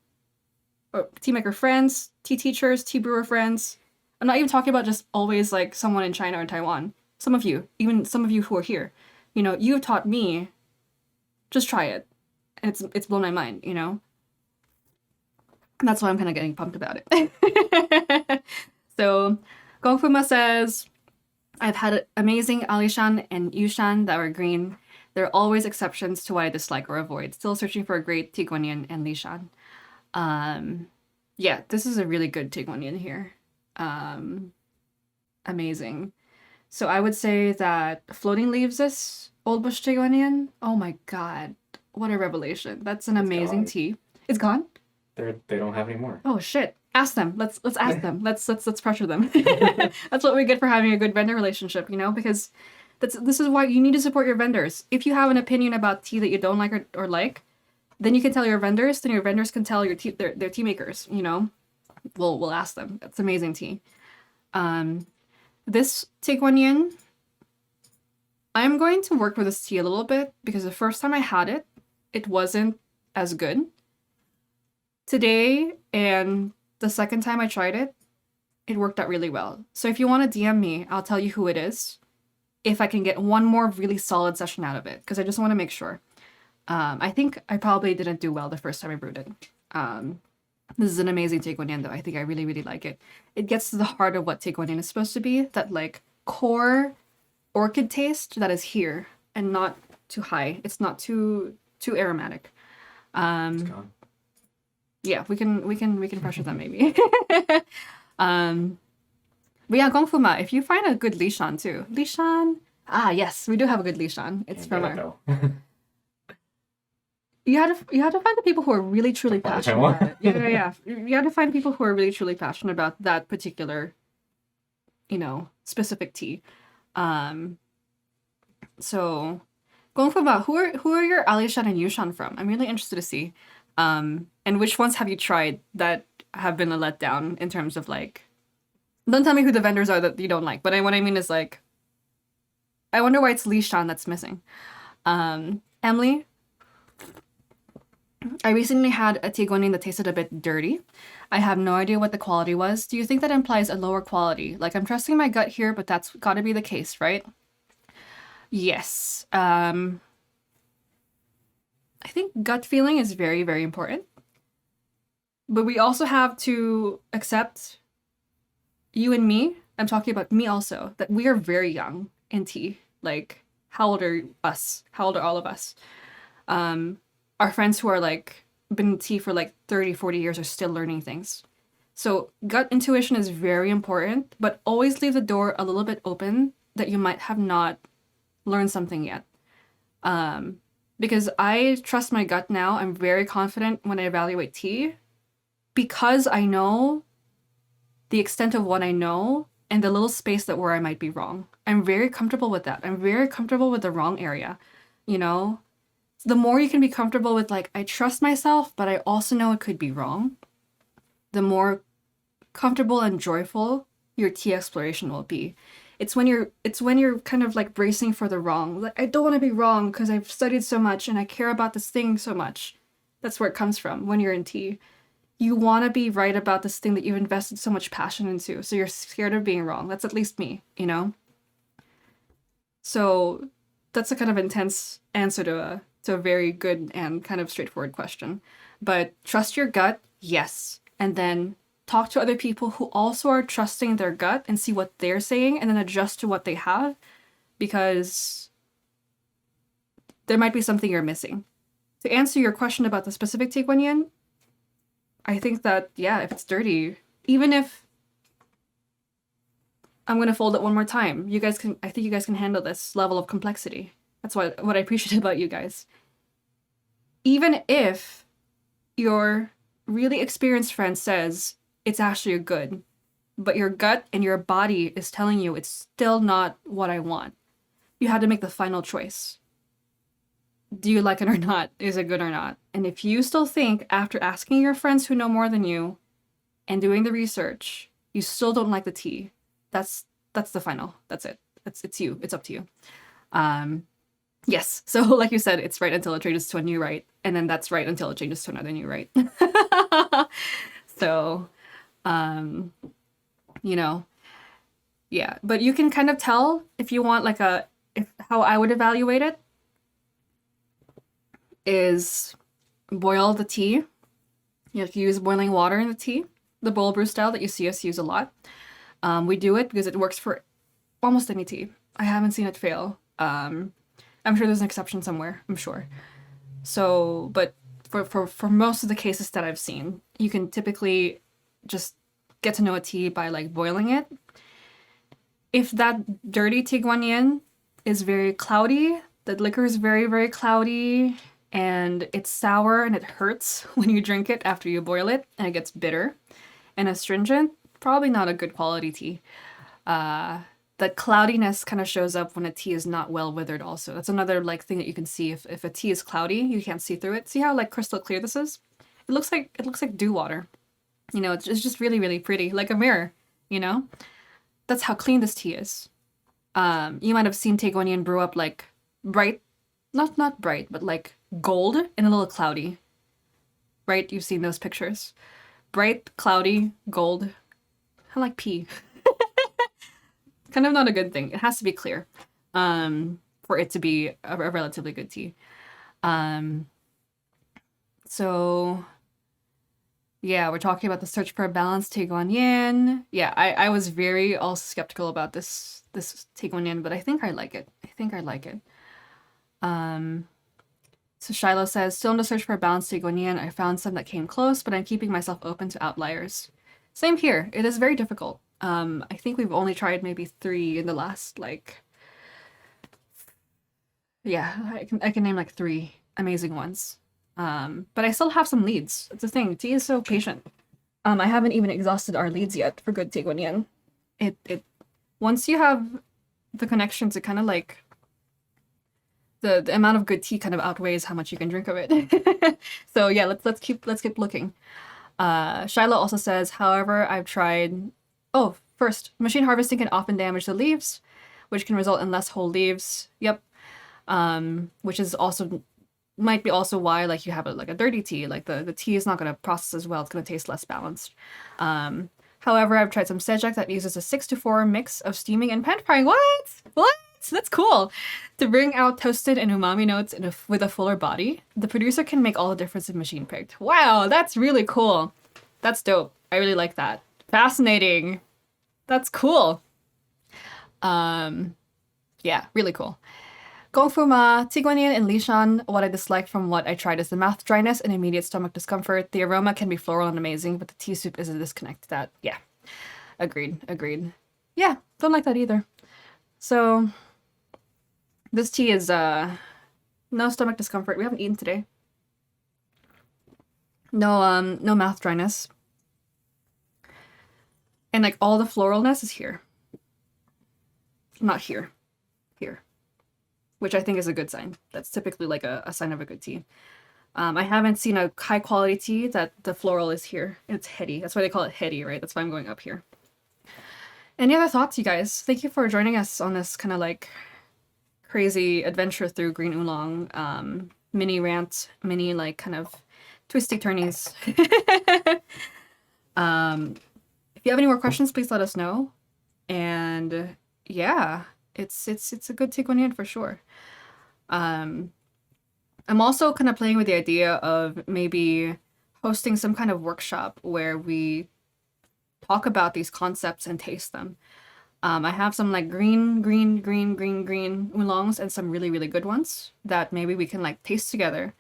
tea maker friends, tea teachers, tea brewer friends. I'm not even talking about just always like someone in China or Taiwan. Some of you, even some of you who are here, you've taught me, just try it. And it's blown my mind, And that's why I'm kind of getting pumped about it. So, Gongfuma says, I've had amazing Alishan and Yushan that were green. There are always exceptions to what I dislike or avoid. Still searching for a great Tiguanyin and Lishan. Yeah, this is a really good Tiguanyin here. Amazing. So I would say that Floating Leaves is Old Bush Tiguanyin. Oh my god, what a revelation. That's an amazing tea. It's gone? They don't have any more. Oh shit. Ask them. Let's ask them. Let's pressure them. That's what we get for having a good vendor relationship, because this is why you need to support your vendors. If you have an opinion about tea that you don't like or like, Then you can tell your vendors, then your vendors can tell their tea makers, you know? We'll ask them. It's amazing tea. This Tigwanyin, I'm going to work with this tea a little bit because the first time I had it, it wasn't as good. Today and the second time I tried it, it worked out really well. So if you want to DM me, I'll tell you who it is. If I can get one more really solid session out of it, because I just want to make sure. I think I probably didn't do well the first time I brewed it. This is an amazing Tigwanyin though. I think I really, really like it. It gets to the heart of what Tigwanyin is supposed to be. That like core orchid taste that is here and not too high. It's not too aromatic. It's gone. Yeah, we can pressure them maybe. But yeah, Gongfuma, if you find a good Lishan too. Lishan. Ah, yes, we do have a good Lishan. It's from our. Though. You had to find the people who are really truly passionate about it. Yeah. You had to find people who are really truly passionate about that particular, specific tea. So, Gongfuma, who are your Alishan and Yushan from? I'm really interested to see. And which ones have you tried that have been a letdown in terms of like. Don't tell me who the vendors are that you don't like, but what I mean is like, I wonder why it's Lishan that's missing. Emily, I recently had a Tigwanyin that tasted a bit dirty. I have no idea what the quality was. Do you think that implies a lower quality? Like, I'm trusting my gut here, but that's got to be the case, right? Yes. I think gut feeling is very, very important. But we also have to accept, you and me, I'm talking about me also, that we are very young in tea. Like, how old are us? How old are all of us? Our friends who are like been in tea for like 30, 40 years are still learning things. So gut intuition is very important, but always leave the door a little bit open that you might have not learned something yet. Because I trust my gut now. I'm very confident when I evaluate tea because I know the extent of what I know and the little space that where I might be wrong. I'm very comfortable with that. I'm very comfortable with the wrong area, The more you can be comfortable with, like, I trust myself, but I also know it could be wrong, the more comfortable and joyful your tea exploration will be. It's when you're kind of like bracing for the wrong. Like, I don't want to be wrong because I've studied so much and I care about this thing so much. That's where it comes from when you're in tea. You want to be right about this thing that you've invested so much passion into. So you're scared of being wrong. That's at least me, So that's a kind of intense answer to a very good and kind of straightforward question. But trust your gut, yes. And then talk to other people who also are trusting their gut and see what they're saying and then adjust to what they have, because there might be something you're missing. To answer your question about the specific Tigwanyin, I think that, yeah, if it's dirty, even if I'm going to fold it one more time, I think you guys can handle this level of complexity. That's what I appreciate about you guys. Even if your really experienced friend says it's actually good, but your gut and your body is telling you it's still not what I want, you had to make the final choice. Do you like it or not? Is it good or not? And if you still think, after asking your friends who know more than you and doing the research, you still don't like the tea, that's the final. That's it. It's you. It's up to you. Yes. So like you said, it's right until it changes to a new right. And then that's right until it changes to another new right. So, yeah. But you can kind of tell if you want like how I would evaluate it is boil the tea. You have to use boiling water in the tea, the bowl brew style that you see us use a lot. We do it because it works for almost any tea. I haven't seen it fail. I'm sure there's an exception somewhere, I'm sure. So, but for most of the cases that I've seen, you can typically just get to know a tea by like boiling it. If that dirty Tigwanyin is very cloudy, the liquor is very, very cloudy, and it's sour and it hurts when you drink it after you boil it, and it gets bitter and astringent, probably not a good quality tea. That that cloudiness kind of shows up when a tea is not well withered also. That's another like thing that you can see. If a tea is cloudy, you can't see through it. See how like crystal clear this is? It looks like dew water. You know, it's just really, really pretty, like a mirror, you know? That's how clean this tea is. You might have seen Taekwonyeon brew up like bright, not bright, but like gold and a little cloudy. Right? You've seen those pictures. Bright, cloudy, gold. I like pee. Kind of not a good thing. It has to be clear for it to be a relatively good tea. So yeah, we're talking about the search for a balanced Taekwonyeon. Yeah, I was very also skeptical about this Taekwonyeon, but I think I like it. So Shiloh says, still in the search for a balanced Taekwonyeon. I found some that came close, but I'm keeping myself open to outliers. Same here. It is very difficult. I think we've only tried maybe 3 in the last, like... Yeah, I can name like 3 amazing ones. But I still have some leads. It's the thing. T is so patient. I haven't even exhausted our leads yet for good Taekwonyeon. It once you have the connections, it kind of like the amount of good tea kind of outweighs how much you can drink of it. So yeah, let's keep looking. Shiloh also says, however, I've tried. Oh, first, machine harvesting can often damage the leaves, which can result in less whole leaves. Yep. Which is also might be also why like you have like a dirty tea, like the tea is not going to process as well. It's going to taste less balanced. However, I've tried some sejak that uses a 6-4 mix of steaming and pan frying. What? That's cool. To bring out toasted and umami notes with a fuller body. The producer can make all the difference if machine picked. Wow, that's really cool. That's dope. I really like that. Fascinating. That's cool. Yeah, really cool. Gongfuma, Taekwonyeon, and Lishan. What I dislike from what I tried is the mouth dryness and immediate stomach discomfort. The aroma can be floral and amazing, but the tea soup is a disconnect to that. Yeah, agreed. Yeah, don't like that either. So, this tea is, no stomach discomfort. We haven't eaten today. No mouth dryness. And, like, all the floralness is here. Not here. Here. Which I think is a good sign. That's typically like a sign of a good tea. I haven't seen a high quality tea that the floral is here. It's heady. That's why they call it heady, right? That's why I'm going up here. Any other thoughts, you guys? Thank you for joining us on this kind of like crazy adventure through Green Oolong. Mini rant, mini like kind of twisty turnies. If you have any more questions, please let us know. And yeah, it's a good Taekwonyeon for sure. I'm also kind of playing with the idea of maybe hosting some kind of workshop where we talk about these concepts and taste them. I have some like green oolongs and some really, really good ones that maybe we can like taste together.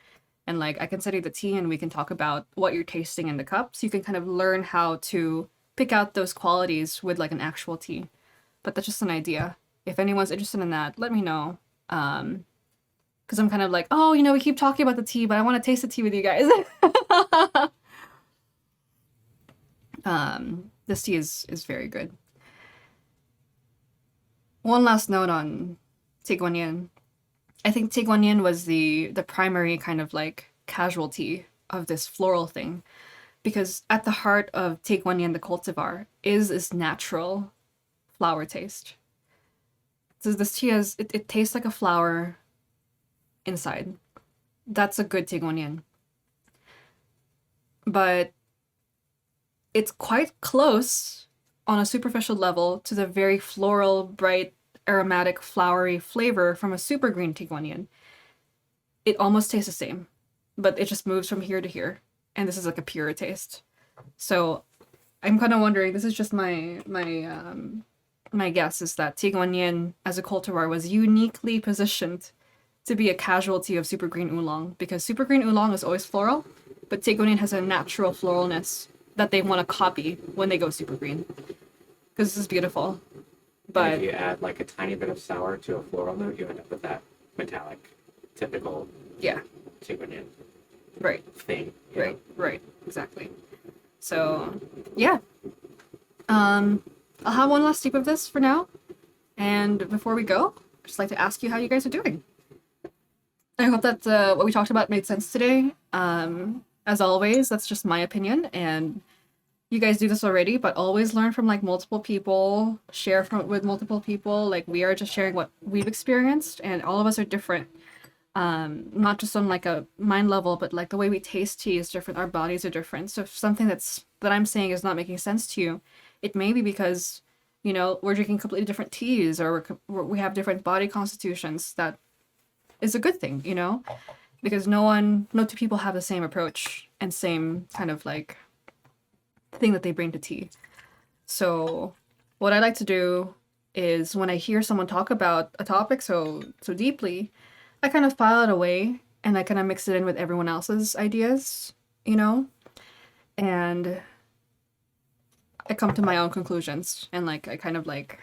And like I can study the tea and we can talk about what you're tasting in the cup. So you can kind of learn how to pick out those qualities with like an actual tea. But that's just an idea. If anyone's interested in that, let me know. Because I'm kind of like, oh, you know, we keep talking about the tea, but I want to taste the tea with you guys. This tea is very good. One last note on Taekwonyeon. I think Taekwonyeon was the primary kind of like casualty of this floral thing. Because at the heart of Taekwonyeon, the cultivar, is this natural flower taste. So this tea is, it tastes like a flower inside. That's a good Taekwonyeon. But it's quite close on a superficial level to the very floral, bright, aromatic, flowery flavor from a super green Taekwonyeon. It almost tastes the same, but it just moves from here to here. And this is like a pure taste. So I'm kind of wondering, this is just my guess is that Taekwonyeon as a cultivar was uniquely positioned to be a casualty of super green oolong, because super green oolong is always floral, but Taekwonyeon has a natural floralness that they want to copy when they go super green. Because this is beautiful. But and if you add like a tiny bit of sour to a floral note, you end up with that metallic, typical Taekwonyeon thing. Right, exactly. So, yeah. I'll have one last sip of this for now. And before we go, I'd just like to ask you how you guys are doing. I hope that what we talked about made sense today. As always, that's just my opinion, and you guys do this already, but always learn from like multiple people, share from with multiple people. Like we are just sharing what we've experienced, and all of us are different. Not just on like a mind level, but like the way we taste tea is different. Our bodies are different. So if something that I'm saying is not making sense to you, it may be because we're drinking completely different teas, or we have different body constitutions. That is a good thing, because no two people have the same approach and same kind of like thing that they bring to tea. So what I like to do is when I hear someone talk about a topic so deeply, I kind of file it away and I kind of mix it in with everyone else's ideas, and I come to my own conclusions, and like I kind of like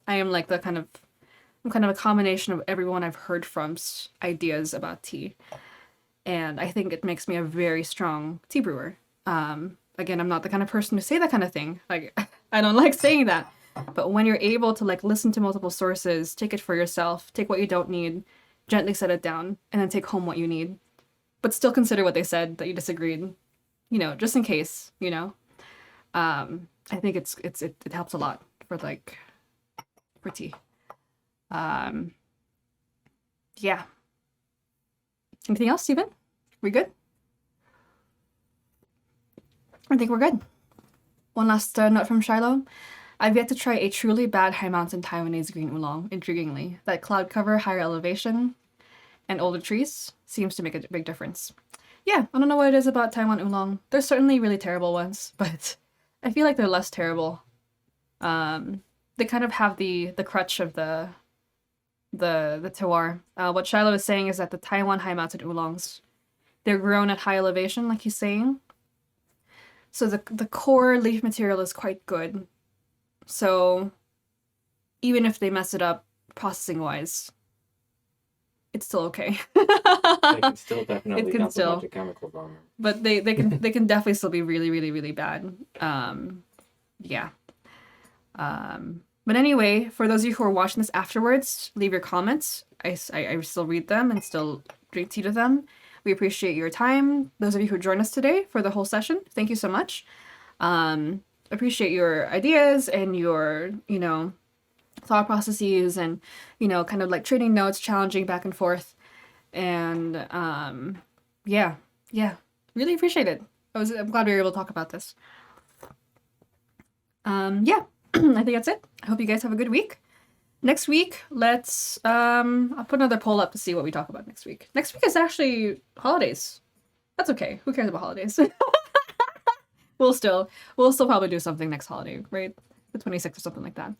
I am like I'm kind of a combination of everyone I've heard from's ideas about tea. And I think it makes me a very strong tea brewer. Again, I'm not the kind of person to say that kind of thing. Like, I don't like saying that. But when you're able to like listen to multiple sources, take it for yourself, take what you don't need, gently set it down, and then take home what you need, but still consider what they said that you disagreed, just in case, I think it helps a lot for like for tea. Um, yeah. Anything else, Steven? We good? I think we're good. One last note from Shiloh. I've yet to try a truly bad high mountain Taiwanese green oolong, intriguingly. That cloud cover, higher elevation, and older trees seems to make a big difference. Yeah, I don't know what it is about Taiwan oolong. There's certainly really terrible ones, but I feel like they're less terrible. They kind of have the crutch of the terroir. What Shiloh is saying is that the Taiwan high mountain oolongs, they're grown at high elevation, like he's saying. So the core leaf material is quite good. So even if they mess it up processing wise, it's still okay. They can still definitely can dump a still. bunch of chemicals on them. But they can definitely still be really, really, really bad. Yeah. But anyway, for those of you who are watching this afterwards, leave your comments. I still read them and still drink tea to them. We appreciate your time. Those of you who joined us today for the whole session, thank you so much. Appreciate your ideas and your, thought processes, and, kind of like trading notes, challenging back and forth. And yeah, really appreciate it. I'm glad we were able to talk about this. Yeah, I think that's it. I hope you guys have a good week. Next week, let's I'll put another poll up to see what we talk about next week. Next week is actually holidays. That's okay. Who cares about holidays? We'll still probably do something next holiday, right? The 26th or something like that.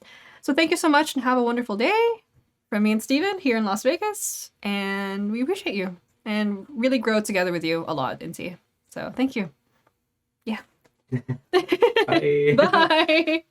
So thank you so much and have a wonderful day from me and Steven here in Las Vegas. And we appreciate you and really grow together with you a lot in tea. So thank you. Yeah. Bye. Bye.